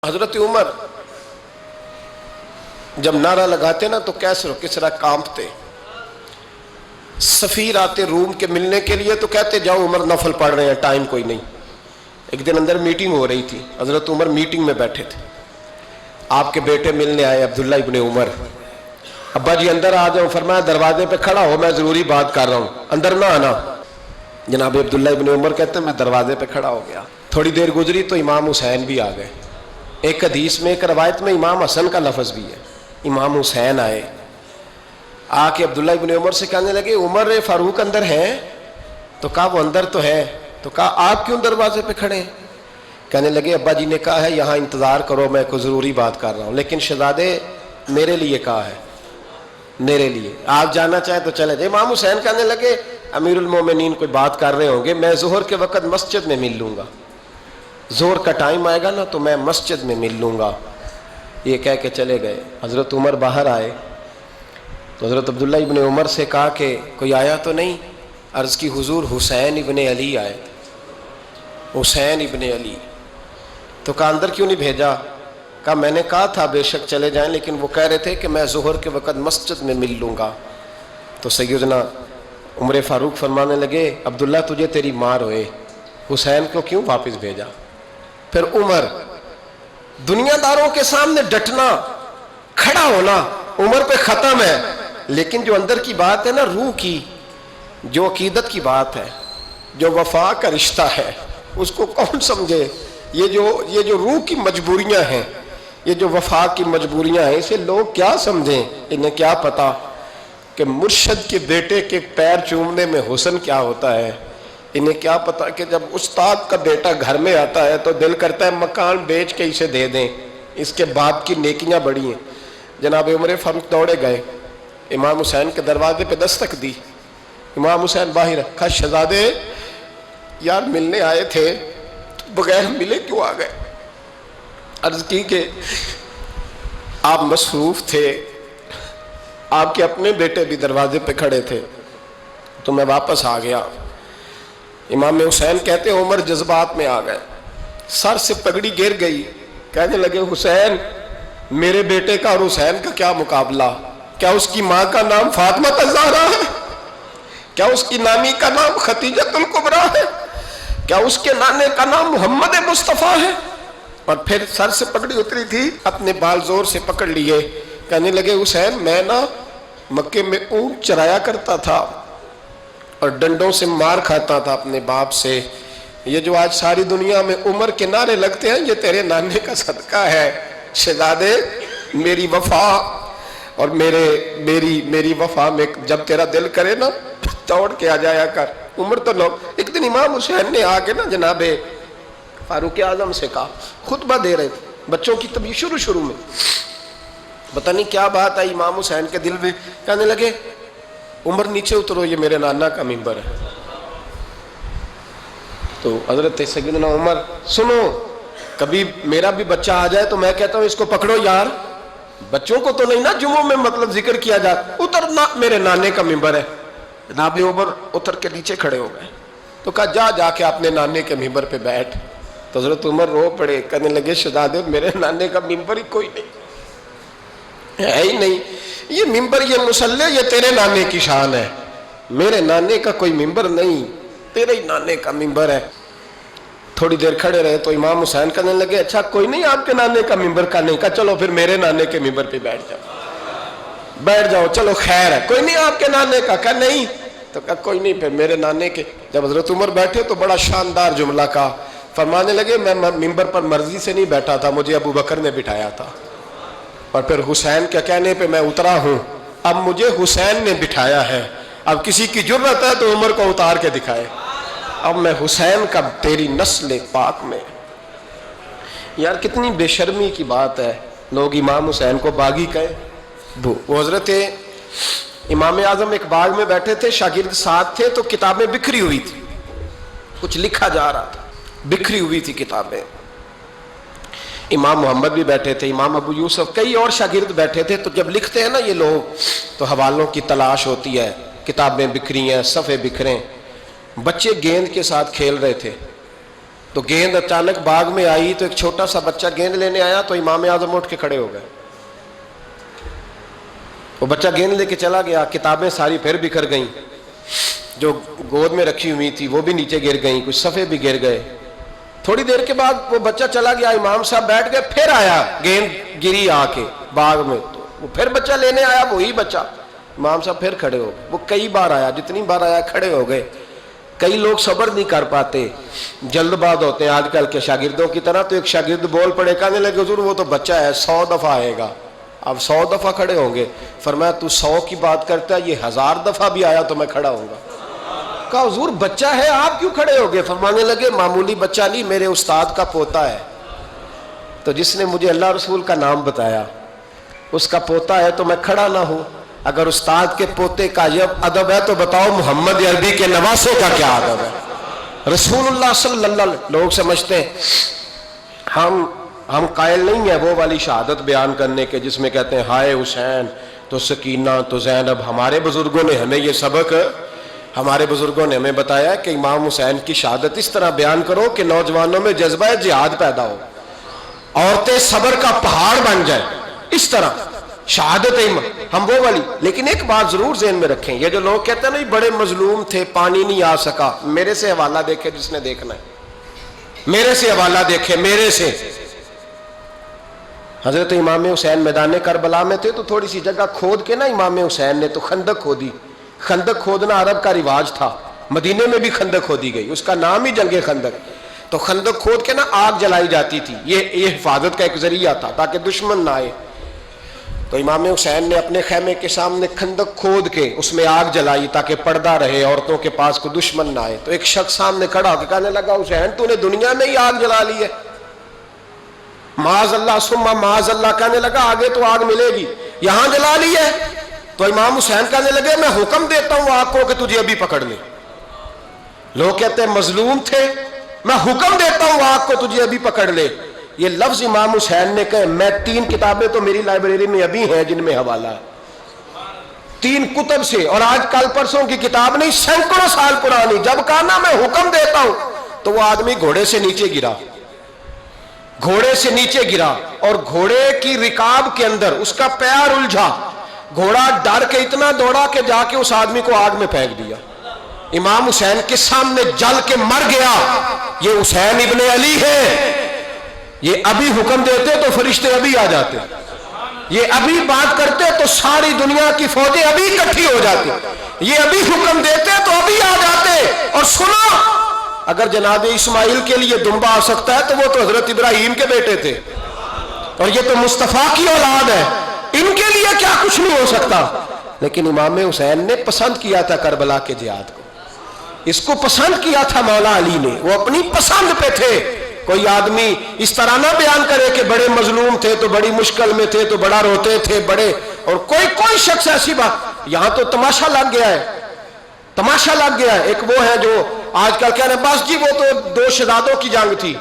حضرت عمر جب نعرہ لگاتے نا تو کیسر و کسرا کانپتے. سفیر آتے روم کے ملنے کے لیے تو کہتے جاؤ عمر نفل پڑھ رہے ہیں، ٹائم کوئی نہیں. ایک دن اندر میٹنگ ہو رہی تھی، حضرت عمر میٹنگ میں بیٹھے تھے. آپ کے بیٹے ملنے آئے عبداللہ ابن عمر. ابا جی اندر آ جاؤ. فرمایا دروازے پہ کھڑا ہو، میں ضروری بات کر رہا ہوں، اندر نہ آنا. جناب عبداللہ ابن عمر کہتے ہیں میں دروازے پہ کھڑا ہو گیا. تھوڑی دیر گزری تو امام حسین بھی آ گئے. ایک حدیث میں ایک روایت میں امام حسن کا لفظ بھی ہے. امام حسین آئے، آ کے عبداللہ ابن عمر سے کہنے لگے عمر فاروق اندر ہیں؟ تو کہا وہ اندر تو ہے. تو کہا آپ کیوں دروازے پہ کھڑے ہیں؟ کہنے لگے ابا جی نے کہا ہے یہاں انتظار کرو، میں کوئی ضروری بات کر رہا ہوں. لیکن شہزادے میرے لیے کہا ہے، میرے لیے آپ جانا چاہیں تو چلے جائیں. امام حسین کہنے لگے امیر المومنین کوئی بات کر رہے ہوں گے، میں ظہر کے وقت مسجد میں مل لوں گا، ظہر کا ٹائم آئے گا نا تو میں مسجد میں مل لوں گا. یہ کہہ کے چلے گئے. حضرت عمر باہر آئے تو حضرت عبداللہ ابن عمر سے کہا کہ کوئی آیا تو نہیں؟ عرض کی حضور حسین ابن علی آئے. حسین ابن علی. تو کہا اندر کیوں نہیں بھیجا؟ کہا میں نے کہا تھا بے شک چلے جائیں، لیکن وہ کہہ رہے تھے کہ میں ظہر کے وقت مسجد میں مل لوں گا. تو سیدنا عمر فاروق فرمانے لگے عبداللہ تجھے تیری ماں روئے، حسین کو کیوں واپس بھیجا؟ پھر عمر دنیا داروں کے سامنے ڈٹنا، کھڑا ہونا عمر پہ ختم ہے، لیکن جو اندر کی بات ہے نا، روح کی، جو عقیدت کی بات ہے، جو وفا کا رشتہ ہے، اس کو کون سمجھے؟ یہ جو روح کی مجبوریاں ہیں، یہ جو وفا کی مجبوریاں ہیں، اسے لوگ کیا سمجھیں؟ انہیں کیا پتا کہ مرشد کے بیٹے کے پیر چومنے میں حسن کیا ہوتا ہے. انہیں کیا پتا کہ جب استاد کا بیٹا گھر میں آتا ہے تو دل کرتا ہے مکان بیچ کے اسے دے دیں، اس کے باپ کی نیکیاں بڑی ہیں. جناب عمر فاروق دوڑے گئے، امام حسین کے دروازے پہ دستک دی. امام حسین باہر رکھا. شہزادے یار ملنے آئے تھے، بغیر ملے کیوں آ گئے؟ عرض کی کہ آپ مصروف تھے، آپ کے اپنے بیٹے بھی دروازے پہ کھڑے تھے تو میں واپس آ گیا. امام حسین کہتے ہیں عمر جذبات میں آ گئے، سر سے پگڑی گر گئی. کہنے لگے حسین میرے بیٹے کا اور حسین کا کیا مقابلہ؟ کیا اس کی ماں کا نام فاطمہ الزہرا ہے؟ کیا اس کی نانی کا نام ختیجۃ الکبریٰ ہے؟ کیا اس کے نانے کا نام محمد مصطفیٰ ہے؟ اور پھر سر سے پگڑی اتری تھی، اپنے بال زور سے پکڑ لیے. کہنے لگے حسین میں نا مکے میں اونٹ چرایا کرتا تھا اور ڈنڈوں سے مار کھاتا تھا اپنے باپ سے. یہ جو آج ساری دنیا میں عمر کے نعرے لگتے ہیں یہ تیرے نانے کا صدقہ ہے. شہزادے میری وفا اور میری وفا میں جب تیرا دل کرے نا دوڑ کے آ جایا کر. عمر تو لوگ ایک دن امام حسین نے آ کے نا جناب فاروق اعظم سے کہا، خطبہ دے رہے تھے بچوں کی طبیعت شروع میں، پتہ نہیں کیا بات آئی امام حسین کے دل میں. کہنے لگے عمر نیچے اترو، یہ میرے نانا کا ممبر ہے. تو حضرت سیدنا عمر سنو، کبھی میرا بھی بچہ آ جائے تو میں کہتا ہوں اس کو پکڑو یار، بچوں کو تو نہیں نا جمعوں میں مطلب ذکر کیا جاتا، اترنا میرے نانے کا ممبر ہے. جناب عمر اتر کے نیچے کھڑے ہو گئے. تو کہا جا کے اپنے نانے کے ممبر پہ بیٹھ. تو حضرت عمر رو پڑے. کہنے لگے شہزادے میرے نانے کا ممبر ہی کوئی نہیں ہے ہی نہیں. یہ ممبر، یہ مصلی، یہ تیرے نانے کی شان ہے. میرے نانے کا کوئی ممبر نہیں، تیرے ہی نانے کا ممبر ہے. تھوڑی دیر کھڑے رہے تو امام حسین کہنے لگے اچھا کوئی نہیں آپ کے نانے کا ممبر کا نہیں؟ کہا چلو پھر میرے نانے کے ممبر پہ بیٹھ جاؤ، چلو خیر ہے. کوئی نہیں آپ کے نانے کا؟ کہا نہیں. تو کہا کوئی نہیں پھر میرے نانے کے. جب حضرت عمر بیٹھے تو بڑا شاندار جملہ کہا. فرمانے لگے میں ممبر پر مرضی سے نہیں بیٹھا تھا، مجھے ابو بکر نے بٹھایا تھا، اور پھر حسین کے کہنے پہ میں اترا ہوں. اب مجھے حسین نے بٹھایا ہے، اب کسی کی جرت ہے تو عمر کو اتار کے دکھائے. اب میں حسین کا تیری نسل پاک میں. یار کتنی بے شرمی کی بات ہے، لوگ امام حسین کو باغی کہیں. وہ حضرت امام اعظم ایک باغ میں بیٹھے تھے، شاگرد ساتھ تھے، تو کتابیں بکھری ہوئی تھی، کچھ لکھا جا رہا تھا، بکھری ہوئی تھی کتابیں. امام محمد بھی بیٹھے تھے، امام ابو یوسف، کئی اور شاگرد بیٹھے تھے. تو جب لکھتے ہیں نا یہ لوگ تو حوالوں کی تلاش ہوتی ہے، کتابیں بکھری ہیں، صفحے بکھرے. بچے گیند کے ساتھ کھیل رہے تھے. تو گیند اچانک باغ میں آئی تو ایک چھوٹا سا بچہ گیند لینے آیا تو امام اعظم اٹھ کے کھڑے ہو گئے. وہ بچہ گیند لے کے چلا گیا, کتابیں ساری پھر بکھر گئیں, جو گود میں رکھی ہوئی تھی وہ بھی نیچے گر گئیں, کچھ صفحے بھی گر گئے. تھوڑی دیر کے بعد وہ بچہ چلا گیا, امام صاحب بیٹھ گئے, پھر آیا, گیند گری آ کے باغ میں, تو وہ پھر بچہ لینے آیا, وہی بچہ. امام صاحب پھر کھڑے ہو گئے. وہ کئی بار آیا, جتنی بار آیا کھڑے ہو گئے. کئی لوگ صبر نہیں کر پاتے, جلد باز ہوتے ہیں آج کل کے شاگردوں کی طرح. تو ایک شاگرد بول پڑے, کہنے لگے حضور وہ تو بچہ ہے 100 دفعہ آئے گا. اب 100 دفعہ کھڑے ہوں گے. فرمایا تو 100 کی بات کرتا ہے, یہ 1000 دفعہ بھی آیا تو میں کھڑا ہوں گا. کہا حضور بچہ ہے آپ کیوں کھڑے ہو گئے؟ فرمانے لگے معمولی بچہ نہیں, میرے استاد کا پوتا ہے. تو جس نے مجھے اللہ رسول کا نام بتایا اس کا پوتا ہے تو میں کھڑا نہ ہوں. اگر استاد کے پوتے کا یہ ادب ہے تو بتاؤ محمد عربی کے نواسے کا کیا ادب ہے؟ رسول اللہ صلی اللہ علیہ وسلم. لوگ سمجھتے ہیں ہم قائل نہیں ہیں وہ والی شہادت بیان کرنے کے جس میں کہتے ہیں ہائے حسین تو سکینہ تو زینب. ہمارے بزرگوں نے ہمیں یہ سبق, ہمارے بزرگوں نے ہمیں بتایا کہ امام حسین کی شہادت اس طرح بیان کرو کہ نوجوانوں میں جذبہ جہاد پیدا ہو, عورتیں صبر کا پہاڑ بن جائیں. اس طرح شہادت ہم وہ والی. لیکن ایک بات ضرور ذہن میں رکھیں, یہ جو لوگ کہتے ہیں نا بڑے مظلوم تھے پانی نہیں آ سکا, میرے سے حوالہ دیکھے جس نے دیکھنا ہے, میرے سے حوالہ دیکھے, میرے سے. حضرت امام حسین میدان کربلا میں تھے تو تھوڑی سی جگہ کھود کے نا امام حسین نے تو خندق کھودی. خندق کھودنا عرب کا رواج تھا, مدینے میں بھی خندق کھودی گئی, اس کا نام ہی جنگ خندق. تو خندق کھود کے نا آگ جلائی جاتی تھی, یہ حفاظت کا ایک ذریعہ تھا تاکہ دشمن نہ آئے. تو امام حسین نے اپنے خیمے کے سامنے خندق کھود کے اس میں آگ جلائی تاکہ پردہ رہے, عورتوں کے پاس کوئی دشمن نہ آئے. تو ایک شخص سامنے کھڑا ہو کے کہنے لگا حسین تو نے دنیا میں ہی آگ جلا لی ہے. معاذ اللہ ثم معاذ اللہ. کہنے لگا آگے تو آگ ملے گی, یہاں جلا لی ہے. تو امام حسین کہنے لگے میں حکم دیتا ہوں آگ کو کہ تجھے ابھی پکڑ لے. لوگ کہتے ہیں مظلوم تھے, میں حکم دیتا ہوں آگ کو تجھے ابھی پکڑ لے. یہ لفظ امام حسین نے کہے. میں 3 کتابیں تو میری لائبریری میں ابھی ہیں جن میں حوالہ ہے, 3 کتب سے, اور آج کل پرسوں کی کتاب نہیں, سینکڑوں سال پرانی. جب کہا نا میں حکم دیتا ہوں تو وہ آدمی گھوڑے سے نیچے گرا, گھوڑے سے نیچے گرا, اور گھوڑے کی رکاب کے اندر اس کا پیر الجھا. گھوڑا ڈر کے اتنا دوڑا کہ جا کے اس آدمی کو آگ میں پھینک دیا. امام حسین کے سامنے جل کے مر گیا. یہ حسین ابن علی ہے. یہ ابھی حکم دیتے تو فرشتے ابھی آ جاتے, یہ ابھی بات کرتے تو ساری دنیا کی فوجیں ابھی اکٹھی ہو جاتی. یہ ابھی حکم دیتے تو ابھی آ جاتے. اور سنو, اگر جناب اسماعیل کے لیے دمبا آ سکتا ہے تو وہ تو حضرت ابراہیم کے بیٹے تھے, اور یہ تو مصطفیٰ کی اولاد ہے, ان کے لیے کیا کچھ نہیں ہو سکتا. لیکن امام حسین نے پسند کیا تھا کربلا کے جہاد کو, اس کو پسند کیا تھا مولا علی نے, وہ اپنی پسند پہ تھے. کوئی آدمی اس طرح نہ بیان کرے کہ بڑے مظلوم تھے تو بڑی مشکل میں تھے تو بڑا روتے تھے بڑے, اور کوئی شخص ایسی بات. یہاں تو تماشا لگ گیا ہے, تماشا لگ گیا ہے. ایک وہ ہے جو آج کل کہہ رہے ہیں بس جی وہ تو 2 شہزادوں کی جنگ تھی,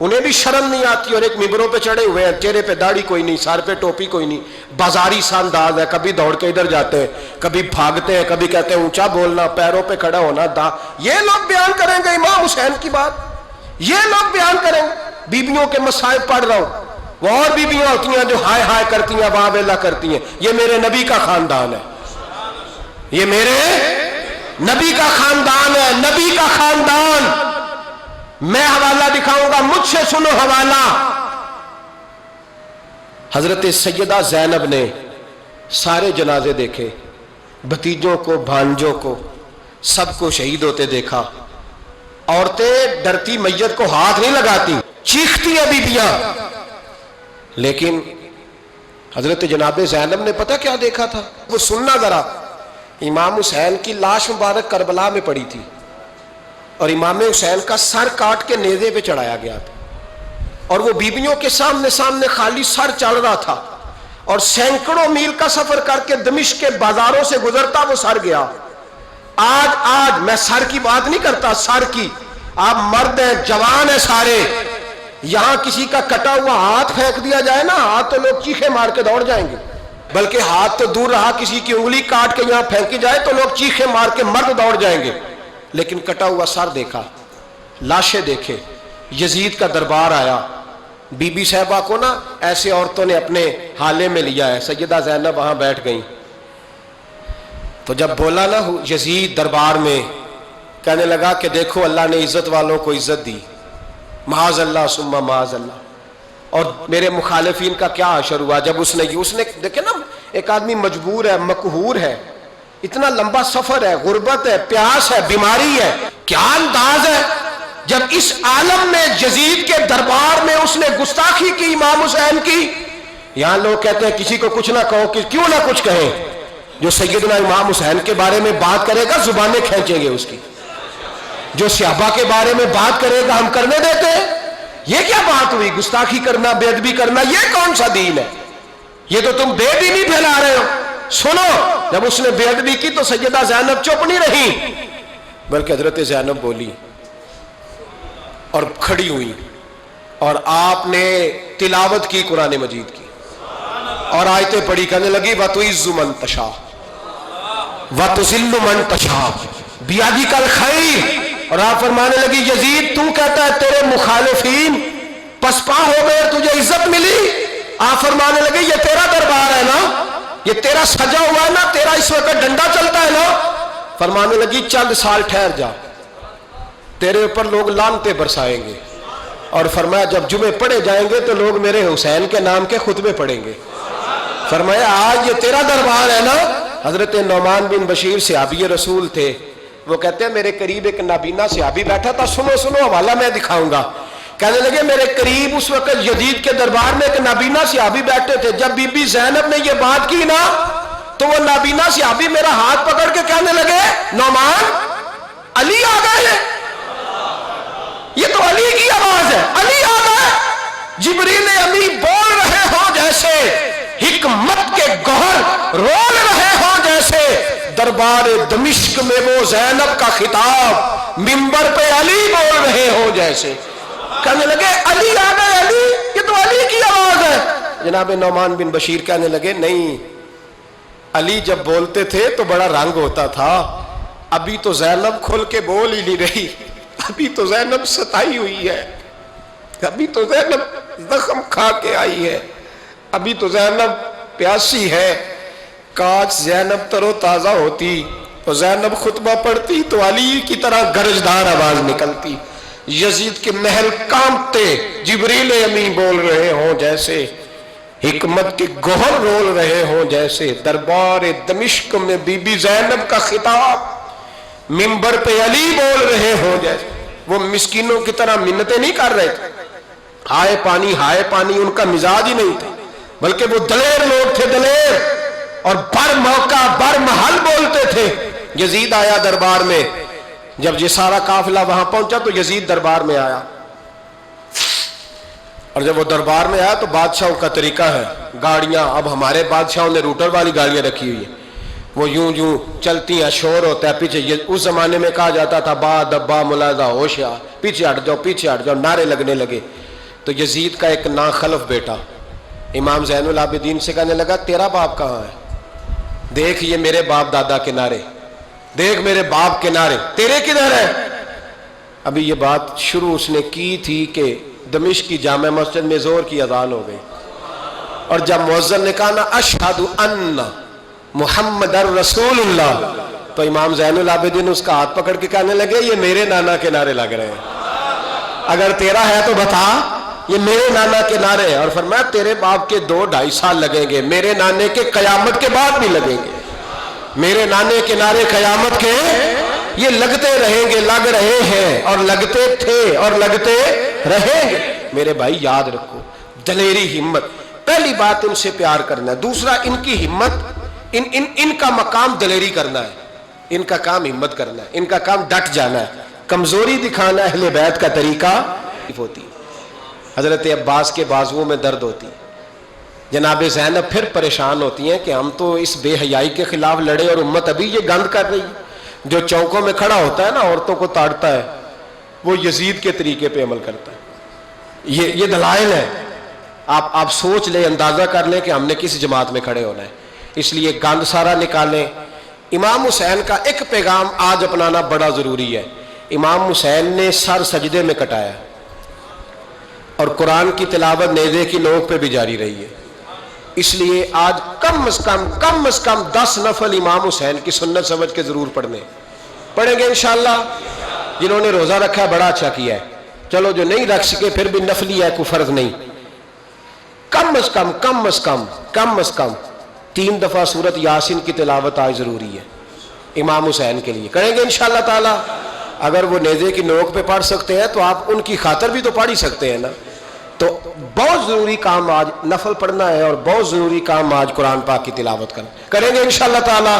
انہیں بھی شرم نہیں آتی, اور ایک ممبروں پہ چڑھے ہوئے ہیں, چہرے پہ داڑھی کوئی نہیں, سر پہ ٹوپی کوئی نہیں, بازاری سا انداز ہے, کبھی دوڑ کے ادھر جاتے ہیں, کبھی بھاگتے ہیں, کبھی کہتے ہیں اونچا بولنا, پیروں پہ کھڑا ہونا. یہ لوگ بیان کریں گے امام حسین کی بات, یہ لوگ بیان کریں گے. بیبیوں کے مصائب پڑھ رہا ہوں, وہ اور بیبیاں ہوتی ہیں جو ہائے ہائے کرتی ہیں, واہ ویلا کرتی ہیں. یہ میرے نبی کا خاندان ہے, یہ میرے نبی کا خاندان ہے, نبی کا خاندان. میں حوالہ دکھاؤں گا, مجھ سے سنو حوالہ. حضرت سیدہ زینب نے سارے جنازے دیکھے, بھتیجوں کو, بھانجوں کو, سب کو شہید ہوتے دیکھا. عورتیں ڈرتی میت کو ہاتھ نہیں لگاتی, چیختی ہیں بیبیاں. لیکن حضرت جناب زینب نے پتہ کیا دیکھا تھا, وہ سننا ذرا. امام حسین کی لاش مبارک کربلا میں پڑی تھی, اور امام حسین کا سر کاٹ کے نیزے پہ چڑھایا گیا تھا, اور وہ بیبیوں کے سامنے خالی سر چڑھ رہا تھا, اور سینکڑوں میل کا سفر کر کے دمشق کے بازاروں سے گزرتا وہ سر گیا. آج میں سر کی بات نہیں کرتا, سر کی. آپ مرد ہیں, جوان ہیں سارے, یہاں کسی کا کٹا ہوا ہاتھ پھینک دیا جائے نا, ہاتھ تو لوگ چیخے مار کے دوڑ جائیں گے. بلکہ ہاتھ تو دور رہا, کسی کی انگلی کاٹ کے یہاں پھینکی جائے تو لوگ چیخے مار کے مرد دوڑ جائیں گے. لیکن کٹا ہوا سر دیکھا, لاشیں دیکھے, یزید کا دربار آیا، بی بی صاحبہ کو نا ایسے عورتوں نے اپنے حالے میں لیا ہے، سیدہ زینب وہاں بیٹھ گئیں، تو جب بولا نا یزید دربار میں، کہنے لگا کہ دیکھو اللہ نے عزت والوں کو عزت دی، معاذ اللہ ثم معاذ اللہ، اور میرے مخالفین کا کیا حشر ہوا جب اس نے دیکھیں نا، ایک آدمی مجبور ہے، مقہور ہے، اتنا لمبا سفر ہے، غربت ہے، پیاس ہے، بیماری ہے، کیا انداز ہے جب اس عالم میں یزید کے دربار میں اس نے گستاخی کی امام حسین کی۔ یہاں لوگ کہتے ہیں کسی کو کچھ نہ کہو، کہ کیوں نہ کچھ کہیں، جو سیدنا امام حسین کے بارے میں بات کرے گا زبانیں کھینچیں گے اس کی، جو صحابہ کے بارے میں بات کرے گا ہم کرنے دیتے ہیں؟ یہ کیا بات ہوئی؟ گستاخی کرنا، بے ادبی کرنا، یہ کون سا دین ہے؟ یہ تو تم بے دینی پھیلا رہے ہو۔ سنو، جب اس نے بے ادبی کی تو سیدہ زینب چپ نہیں رہی، بلکہ حضرت زینب بولی اور کھڑی ہوئی، اور آپ نے تلاوت کی قرآن مجید کی اور آیتیں پڑھی، کہنے لگی وَتُعِزُّ مَن تَشَاءُ وَتُذِلُّ مَن تَشَاءُ بِیَدِکَ الْخَیْرُ، اور آپ فرمانے لگی یزید تو کہتا ہے تیرے مخالفین پسپا ہو گئے، تجھے عزت ملی؟ آپ فرمانے لگے یہ تیرا دربار ہے نا، یہ تیرا سجا ہوا ہے نا، تیرا اس وقت ڈنڈا چلتا ہے نا؟ فرمانے لگی چند سال ٹھہر جا، تیرے اوپر لوگ لعنتیں برسائیں گے، اور فرمایا جب جمعے پڑھے جائیں گے تو لوگ میرے حسین کے نام کے خطبے پڑھیں گے۔ فرمایا آج یہ تیرا دربار ہے نا۔ حضرت نعمان بن بشیر صحابی رسول تھے، وہ کہتے ہیں میرے قریب ایک نابینا صحابی بیٹھا تھا، سنو سنو حوالہ میں دکھاؤں گا، کہنے لگے میرے قریب اس وقت یزید کے دربار میں ایک نابینا صحابی بیٹھے تھے، جب بی بی زینب نے یہ بات کی نا تو وہ نابینا صحابی میرا ہاتھ پکڑ کے کہنے لگے نعمان علی آ گئے ہیں، یہ تو علی کی آواز ہے، علی آ گئے، جبریل امی بول رہے ہوں جیسے، حکمت کے گوہر رول رہے ہوں جیسے، دربار دمشق میں وہ زینب کا خطاب منبر پہ علی بول رہے ہوں جیسے۔ کہنے لگے علی آ گئے، علی، یہ تو علی کی آواز ہے۔ جناب نعمان بن بشیر کہنے لگے نہیں، علی جب بولتے تھے تو بڑا رنگ ہوتا تھا، ابھی تو زینب کھل کے بول ہی نہیں رہی، ابھی تو زینب ستائی ہوئی ہے، ابھی تو زینب زخم کھا کے آئی ہے، ابھی تو زینب پیاسی ہے۔ کاش زینب تر و تازہ ہوتی اور زینب خطبہ پڑھتی تو علی کی طرح گرجدار آواز نکلتی، یزید کے محل کانپتے، جبریل امی بول رہے ہوں جیسے، حکمت کے گوہر رول رہے ہوں جیسے، دربار دمشق میں بی بی زینب کا خطاب منبر پہ علی بول رہے ہوں جیسے۔ وہ مسکینوں کی طرح منتیں نہیں کر رہے تھے، ہائے پانی ان کا مزاج ہی نہیں تھا، بلکہ وہ دلیر لوگ تھے، دلیر، اور بر موقع بر محل بولتے تھے۔ یزید آیا دربار میں، جب یہ سارا قافلہ وہاں پہنچا تو یزید دربار میں آیا، اور جب وہ دربار میں آیا تو بادشاہوں کا طریقہ ہے، گاڑیاں، اب ہمارے بادشاہوں نے روٹر والی گاڑیاں رکھی ہوئی ہیں، وہ یوں چلتی ہیں، شور ہوتا ہے پیچھے، اس زمانے میں کہا جاتا تھا با دبا ملاحظہ ہوشیار، پیچھے ہٹ جاؤ، نعرے لگنے لگے۔ تو یزید کا ایک ناخلف بیٹا امام زین العابدین سے کہنے لگا تیرا باپ کہاں ہے؟ دیکھ یہ میرے باپ دادا کے نعرے، دیکھ میرے باپ کے نعرے، تیرے کدھر ہے؟ ابھی یہ بات شروع اس نے کی تھی کہ دمشق کی جامع مسجد میں زور کی اذان ہو گئی، اور جب مؤذن نے کہا نا اشہد ان محمد رسول اللہ، تو امام زین العابدین اس کا ہاتھ پکڑ کے کہنے لگے یہ میرے نانا کے نعرے لگ رہے ہیں، اگر تیرا ہے تو بتا، یہ میرے نانا کے نعرے ہیں۔ اور فرمایا تیرے باپ کے 2-2.5 سال لگیں گے، میرے نانے کے قیامت کے بعد بھی لگیں گے، میرے نانے کے نعرے قیامت کے یہ لگتے رہیں گے، لگ رہے ہیں اور لگتے تھے اور لگتے رہیں گے۔ میرے بھائی یاد رکھو، دلیری، ہمت، پہلی بات ان سے پیار کرنا ہے، دوسرا ان کی ہمت، ان کا مقام دلیری کرنا ہے، ان کا کام ہمت کرنا ہے، ان کا کام ڈٹ جانا ہے، کمزوری دکھانا اہل بیت کا طریقہ ہوتی۔ حضرت عباس کے بازوؤں میں درد ہوتی، جناب زینب پھر پریشان ہوتی ہیں کہ ہم تو اس بے حیائی کے خلاف لڑے اور امت ابھی یہ گند کر رہی ہے۔ جو چوکوں میں کھڑا ہوتا ہے نا عورتوں کو تاڑتا ہے، وہ یزید کے طریقے پہ عمل کرتا ہے۔ یہ دلائل ہے، آپ سوچ لیں، اندازہ کر لیں کہ ہم نے کس جماعت میں کھڑے ہونا ہے، اس لیے گند سارا نکالیں۔ امام حسین کا ایک پیغام آج اپنانا بڑا ضروری ہے۔ امام حسین نے سر سجدے میں کٹایا، اور قرآن کی تلاوت نیزے کی نوک پہ بھی جاری رہی ہے. اس لیے آج کم از کم 10 نفل امام حسین کی سنت سمجھ کے ضرور پڑھیں گے انشاءاللہ. جنہوں نے روزہ رکھا ہے بڑا اچھا کیا ہے. چلو جو نہیں رکھ سکے پھر بھی نفلی ہے، کوئی فرض نہیں. کم از کم 3 دفعہ سورت یاسین کی تلاوت آج ضروری ہے امام حسین کے لیے. کریں گے انشاءاللہ تعالی. اگر وہ نیزے کی نوک پہ پڑھ سکتے ہیں تو آپ ان کی خاطر بھی تو پڑھ ہی سکتے ہیں نا. تو بہت ضروری کام آج نفل پڑھنا ہے، اور بہت ضروری کام آج قرآن پاک کی تلاوت کریں گے انشاءاللہ تعالی.